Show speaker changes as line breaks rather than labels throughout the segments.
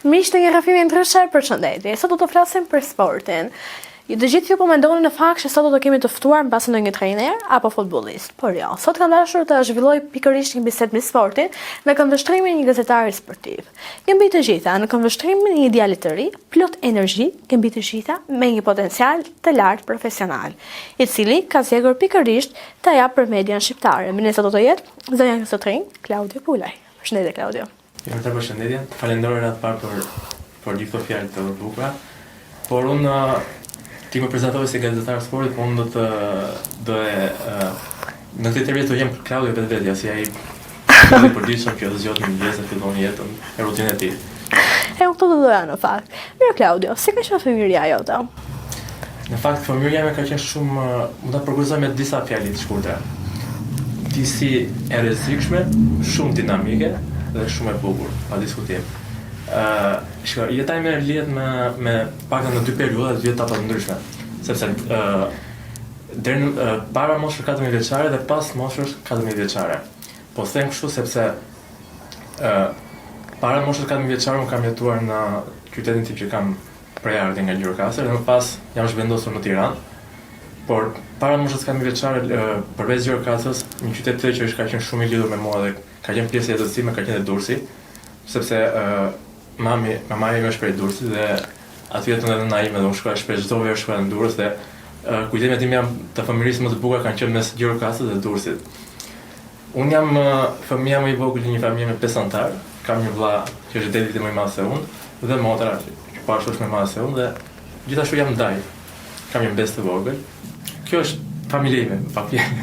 Miq të një rrafimi ndryshe, përshëndetje. Sot do të flasim për sportin. Të gjithë ju po mendoni në fakt se sot do të kemi të ftuar mbas ndonjë trajner apo futbollist. Por jo, sot kam dashur të zhvilloj pikërisht një bisedë mbi sportin në këmbvështrimin e një gazetari sportiv. Kemi të gjitha në këmbvështrimin e një ideali të ri, plot energji, kemi të gjitha me një potencial të lartë profesional, i cili ka zgjedhur pikërisht ta jap për median shqiptare. Me ne sot do të jetë zonja Sotrin, Claudio Pulaj. Përshëndetje Claudio.
Ju të përshëndetje, falenderoj atë parë për gjithë këto fjalë të bukura. Por unë ti më prezantove si gazetar sportit, po unë në këtë intervjist do jem Claudio vetvetja, si ai i përditshëm që zgjodh në mëngjes e fillon jetën e rutinën e tij.
Këto do doja në fakt. Mirë Claudio, si ka qenë fëmijëria jote?
Në fakt fëmijëria ime ka qenë shumë, mund ta përkufizoj me disa fjalë të shkurtra. Disi e rrezikshme, shumë dinamike dhe shumë e bukur, pa diskutim. Jeta ime lidhet me paktën në dy periudha të dy etapa të ndryshme, sepse deri para moshës 14 vjeçare dhe pas moshës 14 vjeçare. Po them kështu sepse para moshës 14 vjeçare unë kam jetuar në qytetin tim që kam prejardhje nga Gjirokastër dhe më pas jam zhvendosur në Tiranë. Por para moshës 14 vjeçare përveç Gjirokastrës, një qytet tjetër që ka qenë shumë i lidhur me mua dhe ka qenë pjesë e jetës time ka qenë Durrësi, sepse mamaja ime është prej Durrësit dhe aty jetën edhe nana ime dhe unë shkoja shpesh çdo verë shkoja në Durrës dhe kujtimet e mia të fëmijërisë më të bukura kanë qenë mes Gjirokastrës dhe Durrësit. Unë jam fëmia më i vogël në një familje me 5 anëtar, kam një vlla që është 10 vite më i madh se unë dhe motra që pashtu është më e madhe se unë dhe gjithashtu jam ndaj. Kam një bestë të vogël. Kjo është familja ime, pa fjalë.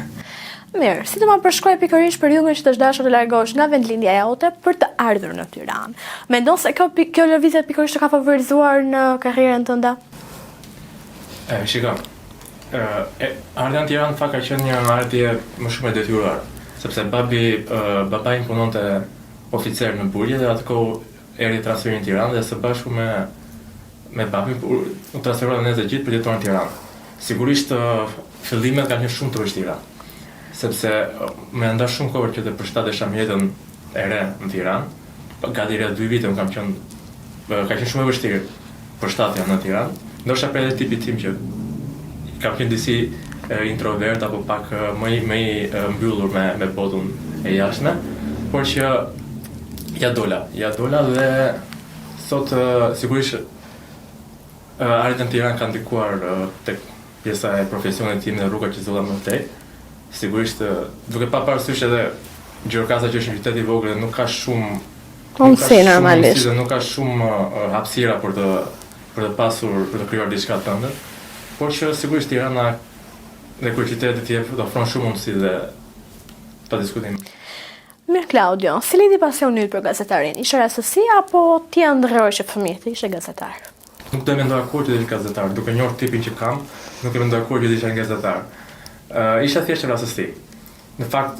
Mirë, si të ma përshkruaj pikërisht periudhën që të dashur të largohesh nga vendlindja jote për të ardhur në Tiranë? Mendon se kjo lëvizje pikërisht ka favorizuar në karrierën tënde?
Shikoj. Ardha në Tiranë fakt ka qenë një ardhje më shumë e detyruar, sepse babai im punonte oficer në Burgje dhe atë kohë erdhi transferi në Tiranë dhe së bashku me babin u transferuan ne të gjithë për të jetuar në Tiranë. Sigurisht fillimet kanë qenë shumë të vështira, sepse më nda shumë kohë që të përshtatesha jetën e re në Tiranë. Gati rreth 2 vite ka qenë shumë e vështirë përshtatja në Tiranë. Ndoshta për edhe tipi tim që kam qenë disi introvert apo pak më i mbyllur me botën e jashtme, por që ja dola dhe sot sigurisht ardha në Tiranë ka ndikuar tek pjesa e profesionit tim dhe rruga që zgjodha më tej. Sigurisht, duke pa parasysh edhe Gjirokastra që është një qytet i vogël dhe nuk ka shumë normalisht. Nuk ka shumë hapësira për të pasur, për të krijuar diçka të ëndër. Por që sigurisht Tirana dhe kryeqyteti të ofron shumë mundësi dhe pa diskutim.
Mirë Claudio, si lindi pasioni yt për gazetarin? Ishte rastësi apo ti ëndrroj që fëmijët ishe gazetar?
Nuk do të mendoj kur të isha gazetar, duke njohur tipin që kam, nuk e mendoj kur të isha gazetar. Isha thjesht rastësi. Në fakt,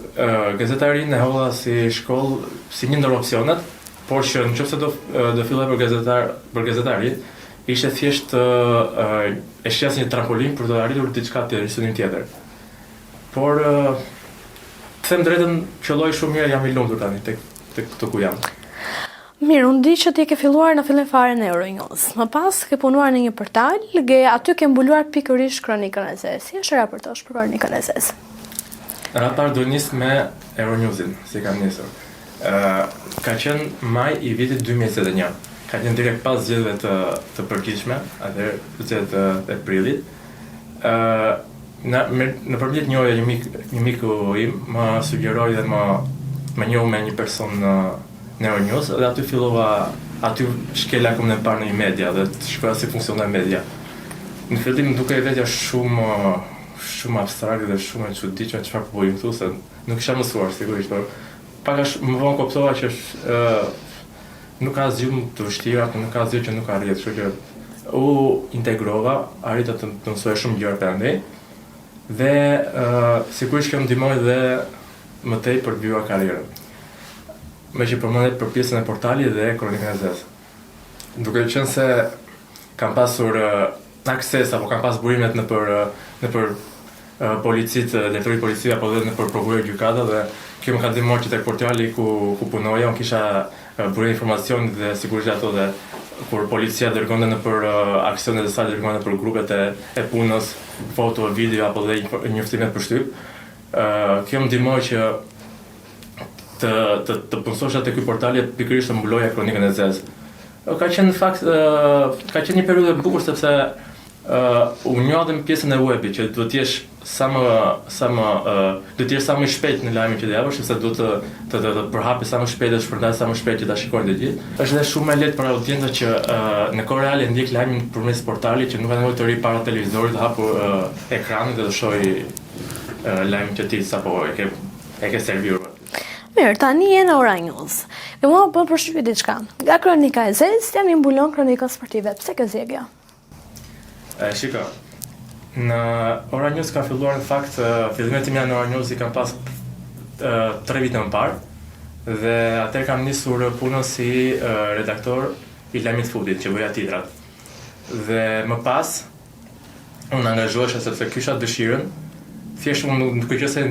gazetarinë e holla si shkollë, si një ndër opsionet, por që nëse do filloj për gazetari, ishte thjesht e shjas një trampolin për të arritur diçka tjetër, një studim tjetër. Por them drejtën, qelloj shumë mirë, jam i lumtur tani tek këtu ku jam.
Mirë, unë di që ti ke filluar në fillim fare në Euronews. Më pas ke punuar në një portal, aty ke mbuluar pikërisht kronikën e zezë. Si është raportosh për kronikën e zezë?
Raport do nis me Euronewsin, si kam nisur. Ka qenë maj i vitit 2021. Ka qenë direkt pas zgjedhjeve të përgjithshme, atëherë zgjedhjet e prillit. Nëpërmjet një miku im më sugjeroi dhe më njohu me një person në Euronews dhe aty shkela kom në parë në një media dhe të shkoja si funksionon media. Në fillim më dukej vetja shumë abstrakt dhe shumë e çuditshme çfarë po bëjmë këtu, se nuk isha mësuar sigurisht, por pak më vonë kuptova që nuk ka asgjë të vështirë, apo nuk ka asgjë që nuk arrihet, kështu që u integrova, arrita të mësoj shumë gjëra perandej dhe sigurisht që më ndihmoi dhe më tej për të vjuar karrierën. Me që përmendet për pjesën e portalit dhe kronikën e zezë. Duke qenë se kam pasur akses apo kam pas burimet në për letëri policia apo dhe nëpër prokurori gjykata dhe kjo më ka ndihmuar që tek portali ku punoja unë kisha bërë informacion dhe sigurisht ato dhe kur policia dërgonte nëpër aksionet e saj dërgonte nëpër grupet e punës, foto, video apo dhe njoftimet për shtyp. Kjo më ndihmoi që të punësosha te ky portali pikërisht të mbuloja kronikën e zezë. Ka qenë në fakt ka qenë një periudhë e bukur sepse u njoha dhe në pjesën e webit që duhet të jesh sa më i shpejt në lajmin që të japësh, sepse duhet të përhapi sa më shpejt dhe shpërndasë sa më shpejt që ta shikojnë të gjithë. Është edhe shumë më lehtë për audiencën që në kohë reale ndjek lajmin përmes portalit që nuk ka nevojë të ri para televizorit, të hapur ekranin dhe të shohë lajmin që ti sapo e ke serviruar.
Mirë, tani je në Ora News. Dhe mua bën përshtypje diçka. Nga kronika e zezë, jam i mbulon kronikën sportive. Pse kjo zgjedhje?
Shiko, në Ora News ka filluar në fakt, fillimet e mia në Ora News i kam pas 3 vite më parë, dhe atëherë kam nisur punën si redaktor i lajmit fundit, që bëja titrat. Dhe më pas, unë angazhohesha sepse kisha dëshirën, thjesht unë nuk e qëse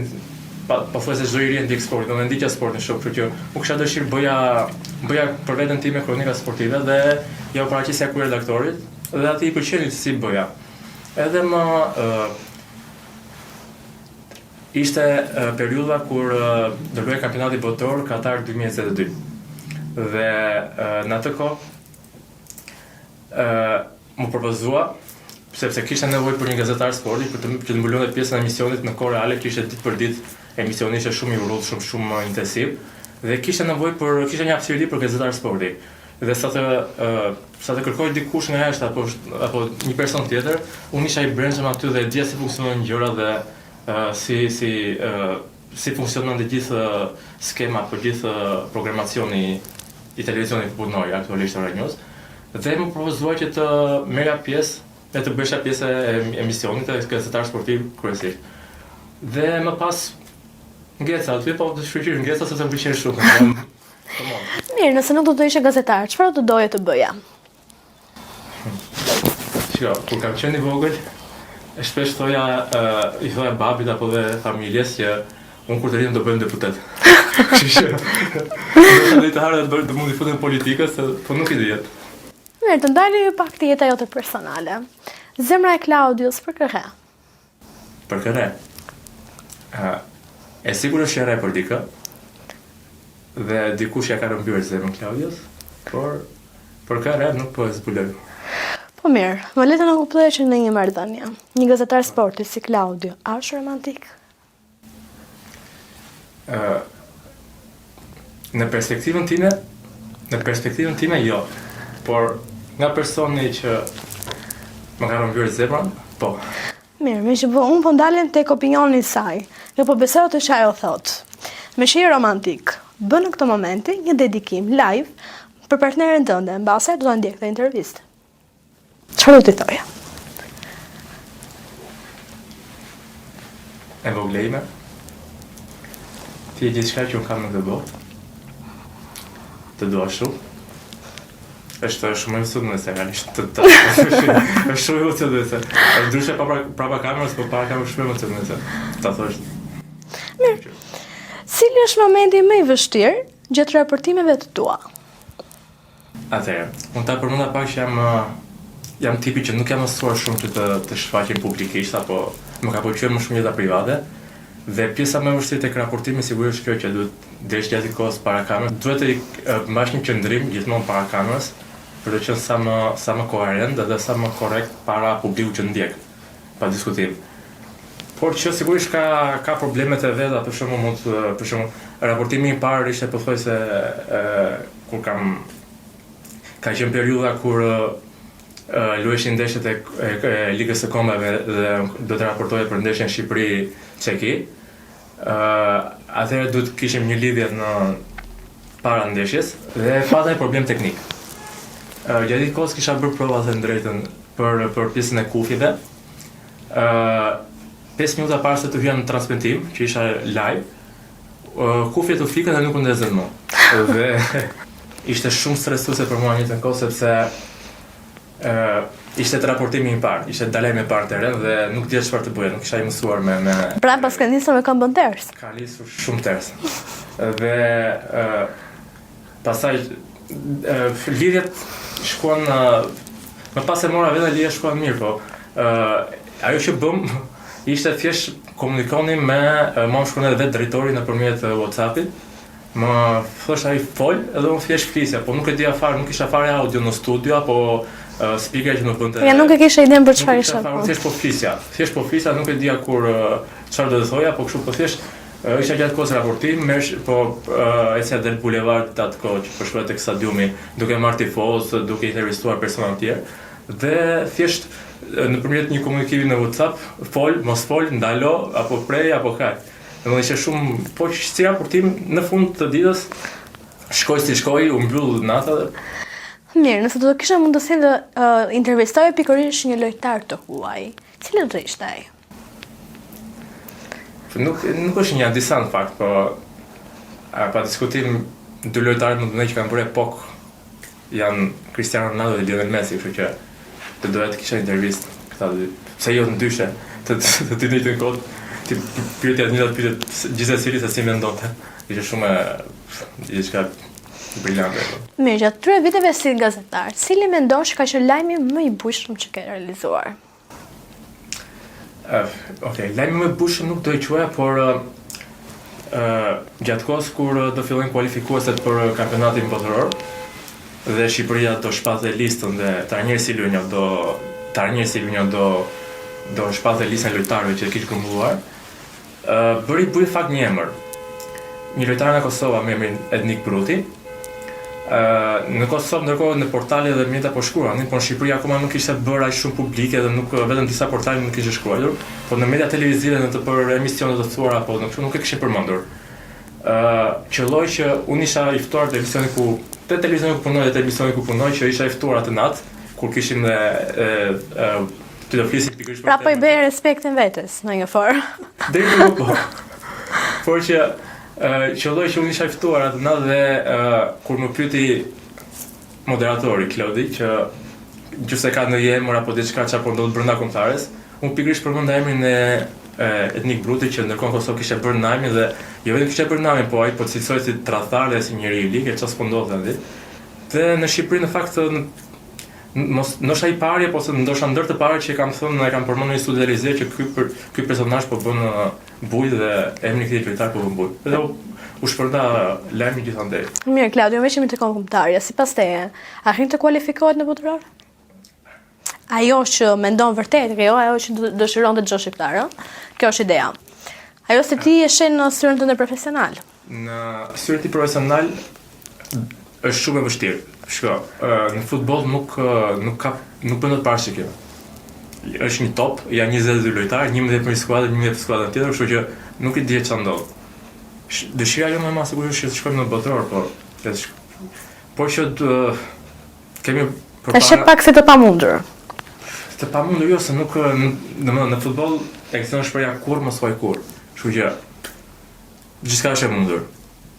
pothuajse çdo i ri ndjek sportin, unë ndjekja sportin shumë, kështu që unë kisha dëshirë bëja për veten time kronika sportive dhe ja u paraqisja ku redaktorit dhe aty i pëlqeni si bëja. Edhe më ishte periudha kur ndërhoi kampionati botror Katar 2022. Dhe në atë kohë më propozua sepse kisha nevojë për një gazetar sporti që të mbulonte pjesën e emisionit në kohë reale, kishte ditë për ditë emisioni ishte shumë i urrëtë, shumë intensiv dhe kisha një hapësirë për gazetar sporti. Dhe sa të kërkoj dikush nga jashtë apo një person tjetër, unë isha i brendshëm aty dhe dija si funksionojnë gjërat dhe si funksionon të gjithë skema apo gjithë programacioni i televizionit ku punoj aktualisht Ora News. Dhe më propozuar që të merja pjesë dhe të bësha pjesë e emisionit e gazetar sportiv kryesisht. Dhe më pas ngjeca aty, po të shfrytëzoj ngjeca sepse më pëlqen shumë.
Mirë, nëse nuk do të ishe gazetar, çfarë do doje të bëja?
Shiko, kur kam qenë i vogël, shpesh i thoja babit apo dhe familjes që unë kur të rritem do bëhem deputet. Kështu që do të harë të mundi futem në politikë, po nuk i dihet.
Mirë, të ndalë pak të jeta jote personale. Zemra e Klaudios për kërhe?
Për kërhe? E sigur është që e re për dikë, dhe dikush ja ka rëmbyer zemrën Klaudios, por për kërhe nuk po e zbuloj.
Po mirë, më le të na kuptoj që në një marrëdhënie, një gazetar sporti si Klaudio, a është romantik?
Në perspektivën time jo, por nga personi që më ka rëmbyer zemrën, po.
Mirë, me që unë po ndalem tek opinioni i saj, dhe po besoj të çaj o thot. Me shi romantik, bën në këtë momenti një dedikim live për partneren tënde, mbase do ta ndjek këtë intervistë. Çfarë do t'i thoja?
E voglejme, ti e gjithçka që unë kam në këtë botë, të dua shumë. Është shumë e vështirë realisht. Është shumë e vështirë. Ndryshe prapa kamerës, po para kamerës shumë e vështirë. Ta thosh.
Mirë. Cili është momenti më i vështirë gjatë raportimeve të tua?
Atëherë, unë ta përmenda pak që jam tipi që nuk jam mësuar shumë që të shfaqem publikisht, apo më ka pëlqyer më shumë jeta private. Dhe pjesa më e vështirë tek raportimi sigurisht kjo që duhet desh gjatë kohës para kamerës. Duhet të mbash një qëndrim gjithmonë para kamerës për të qenë sa më koherent dhe sa më korrekt para publikut që ndjek, pa diskutim. Por që sigurisht ka problemet e veta, për shembull, raportimi i parë ishte pothuajse kur ka qenë periudha kur luheshin ndeshjet e Ligës së Kombeve dhe do të raportoje për ndeshjen Shqipëri-Çeki. Atëherë duhet kishim një lidhje në para ndeshjes dhe pata një problem teknik. Gjatë kohës kisha bërë prova të drejtën për pjesën e kufjeve. 5 minuta para se të hyja në transmetim, që isha live, kufjet u fikën dhe nuk u ndezën më. Dhe ishte shumë stresuese për mua një të kohë sepse ishte të raportimi i parë, ishte dalaj me parë teren dhe nuk dje çfarë të bëja, nuk isha i mësuar me...
Pra pas ka nisur me këmbën ters.
Ka nisur shumë ters. Dhe pastaj lidhjet shkuan më pas e mora vetë lidhjet shkuan mirë, po ajo që bëm ishte thjesht komunikonim me më shkruan edhe vetë drejtori nëpërmjet WhatsApp-it. Më thosh ai fol edhe unë thjesht flisja, po nuk e dija fare, nuk isha fare audio në studio apo speaker që më bënte.
Ja nuk e kisha idenë për çfarë ishte.
Thjesht po flisja, nuk e dija kur çfarë do të thoja, po kështu po thjesht isha gjatë kohës raportim, po ecja del bulevard atë kohë që po shkoja tek stadiumi, duke marrë tifoz, duke intervistuar persona të tjerë. Dhe thjesht nëpërmjet një komunikimi në WhatsApp, fol, mos fol, ndalo apo prej apo kaq. Dhe ishte shumë, po që si raportim në fund të ditës, shkoj, u mbyll nata dhe...
Mirë, nëse do të kisha mundësinë të intervistoj pikërisht një lojtar të huaj, cili do të ishte ai?
Nuk është një disa në fakt, po pa diskutim dy lojtarët më të mëdhenj që kanë bërë epokë janë Cristiano Ronaldo dhe Lionel Messi, kështu që të doja të kisha intervistë këta dy, pse jo të ndyshe, të dy njëjtën kohë. Ti pyetja një datë pyetjet gjithsesi se si mendonte. Ishte shumë diçka brillante.
Mirë, gjatë 3 viteve si gazetar, cili mendon që ka qenë lajmi më i bujshëm që ke realizuar?
Lajmi më i bujshëm nuk do i quaja, por gjatë kohës kur do fillojnë kualifikueset për kampionatin botëror dhe Shqipëria do shpathe listën dhe trajneri Silvinjo do shpathe listën e lojtarëve që kishte grumbulluar. Bëri fakt një emër. Një lojtar nga Kosova me emrin Ednik Bruti. Në Kosovë ndërkohë në portale dhe mjeta po shkruanin, por në Shqipëri akoma nuk ishte bërë aq shumë publike dhe nuk vetëm disa portale nuk kishte shkruar, por në media televizive në të për emisione të thuara apo nuk e kishin përmendur. Qelloi që unë isha i ftuar te televizioni ku punoj, që isha i ftuar atë natë kur kishim të do flisim pikërisht për.
Pra po i bëj respektin vetes në një formë.
Deri më po. Por që qelloi që unë isha i ftuar atë natë dhe kur më pyeti moderatori Klodi që nëse ka ndonjë emër apo diçka çfarë po ndodh brenda kombëtares, unë pikërisht përmenda emrin e Ednik Bruti që ndërkohë Kosovë kishte bërë najmin dhe jo vetëm kishte bërë najmin, po ai po cilësoi si tradhtar dhe si njeri i ligë, çfarë s'po ndodhte aty. Dhe në Shqipëri në fakt ndoshta i pari apo ndoshta ndër të parë që kam thënë, e kam përmendur në studi televiziv që ky personazh po bën bujë dhe emri i këtij lojtar po bën bujë. Dhe u shpërnda lajmi gjithandej.
Mirë, Klaudio, më jemi te kombëtarja, sipas teje, arrin të kualifikohet në botëror? Ajo që mendon vërtet, ajo që dëshiron të çdo shqiptar, kjo është ideja. Ajo se ti e shen në syrin tënde profesional.
Në syrin tim profesional është shumë e vështirë. Shko, në futboll nuk bën të parashikojmë. Është një top, janë 22 lojtarë, 11 për një skuadër, 11 për skuadrën tjetër, kështu që nuk e di çfarë ndodh. Dëshira jote më e madhe sigurisht është të shkojmë në botëror, por që kemi përpara.
Është pak se të pamundur.
Të pamundur jo, se nuk në futboll ekziston shpreha kurr mos thuaj kurr. Kështu që gjithçka është e mundur.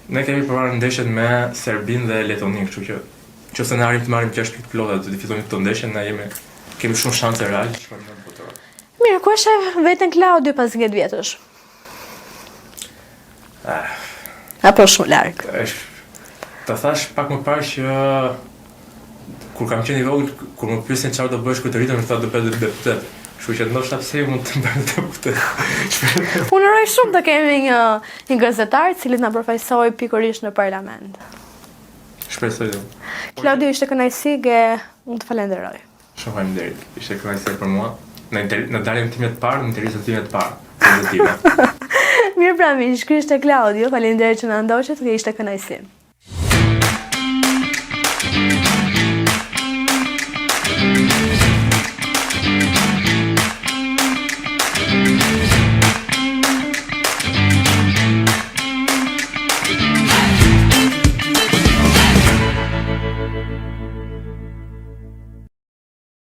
Ne kemi përpara ndeshjet me Serbinë dhe Letoninë, kështu që nëse ne arrim të marrim 6 pikë plota të fitojmë këtë ndeshje, ne kemi shumë shanse reale të shkojmë në botëror.
Mirë, ku është veten Klaudio pas 10 vjetësh? Apo shumë larg.
Ta thash pak më parë që kur kam qenë i vogël, kur më pyesin çfarë do bësh kur të rritem, më thotë do bëj deputet. Kështu që ndoshta pse mund të bëj deputet.
Unë uroj shumë të kemi një gazetar i cili na përfaqësoj pikërisht në parlament.
Shpresoj.
Klaudio, ishte kënaqësi, unë të falenderoj.
Shumë faleminderit. Ishte kënaqësi për mua. Në daljen time të parë, në intervistën time të parë.
Mirë pra miq, ky ishte Klaudio, faleminderit që na ndoqët, ishte kënaqësi.